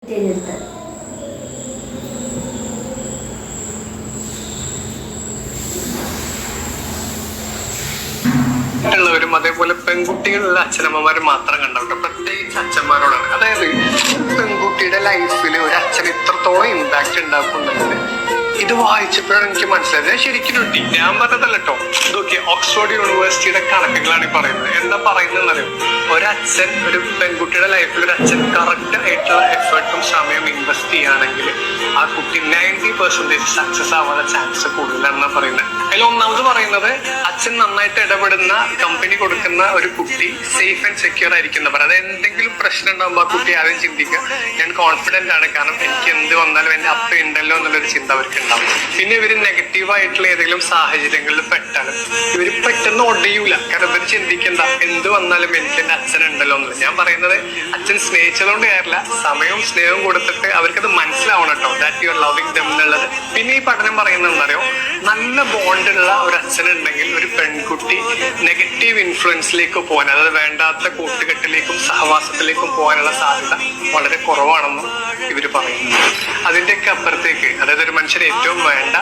തിരഞ്ഞെടുത്തത്. ും അതേപോലെ പെൺകുട്ടികളുള്ള അച്ഛനമ്മമാരും മാത്രം കണ്ടോട്ടെ, പ്രത്യേകിച്ച് അച്ഛന്മാരോടാണ്. അതായത് പെൺകുട്ടിയുടെ ലൈഫിൽ ഒരു അച്ഛൻ ഇത്രത്തോളം ഇമ്പാക്ട് ഉണ്ടാക്കുന്നുണ്ട്. ഇത് വായിച്ചപ്പോഴാണ് എനിക്ക് മനസ്സിലായത്. ഞാൻ ശരിക്കും കിട്ടി, ഞാൻ പറഞ്ഞതല്ല കേട്ടോ. ഇതൊക്കെ ഓക്സ്ഫോർഡ് യൂണിവേഴ്സിറ്റിയുടെ കണക്കുകളാണ് ഈ പറയുന്നത്. എന്താ പറയുന്നതെന്നറിയോ, ഒരച്ഛൻ ഒരു പെൺകുട്ടിയുടെ ലൈഫിൽ ഒരു അച്ഛൻ കറക്റ്റ് ആയിട്ടുള്ള എഫേർട്ടും സമയം ഇൻവെസ്റ്റ് ചെയ്യുകയാണെങ്കിൽ ആ കുട്ടി 90% സക്സസ് ആവാനുള്ള ചാൻസ് കൂടുതലാണെന്നാണ് പറയുന്നത്. അതിൽ ഒന്നാമത് പറയുന്നത്, അച്ഛൻ നന്നായിട്ട് ഇടപെടുന്ന കമ്പനി കൊടുക്കുന്ന ഒരു കുട്ടി സേഫ് ആൻഡ് സെക്യൂർ ആയിരിക്കുന്ന പറയുന്നത്. അത് എന്തെങ്കിലും പ്രശ്നം ഉണ്ടാകുമ്പോൾ ആ കുട്ടി ആദ്യം ചിന്തിക്കുക, ഞാൻ കോൺഫിഡന്റ് ആണ്, കാരണം എനിക്ക് എന്ത് വന്നാലും എന്റെ അപ്പ ഉണ്ടല്ലോ എന്നുള്ളൊരു ചിന്ത അവർക്ക് ഉണ്ടാവും. പിന്നെ ഇവര് നെഗറ്റീവായിട്ടുള്ള ഏതെങ്കിലും സാഹചര്യങ്ങളിൽ പെട്ടാലും ഇവര് പെട്ടെന്ന് ഒടയൂല. കാരണം ഇവർ ചിന്തിക്കണ്ട, എന്ത് വന്നാലും എനിക്ക് എന്റെ അച്ഛൻ ഉണ്ടല്ലോ എന്നുള്ളത്. ഞാൻ പറയുന്നത്, അച്ഛൻ സ്നേഹിച്ചതുകൊണ്ട് കാര്യമില്ല, സമയവും സ്നേഹവും കൊടുത്തിട്ട് അവർക്കത് മനസ്സിലാവണം കേട്ടോ, that you are loving dum എന്നുള്ളത്. പിന്നെ ഈ പഠനം പറയുന്നത് എന്താ, നല്ല ബോണ്ടുള്ള ഒരു അച്ഛനുണ്ടെങ്കിൽ ഒരു പെൺകുട്ടി നെഗറ്റീവ് ഇൻഫ്ലുവൻസിലേക്ക് പോകാൻ, അതായത് വേണ്ടാത്ത കൂട്ടുകെട്ടിലേക്കും സഹവാസത്തിലേക്കും പോകാനുള്ള സാധ്യത വളരെ കുറവാണെന്നും ഇവർ പറയുന്നു. അതിൻ്റെയൊക്കെ അപ്പുറത്തേക്ക്, അതായത് ഒരു മനുഷ്യന് ഏറ്റവും വേണ്ട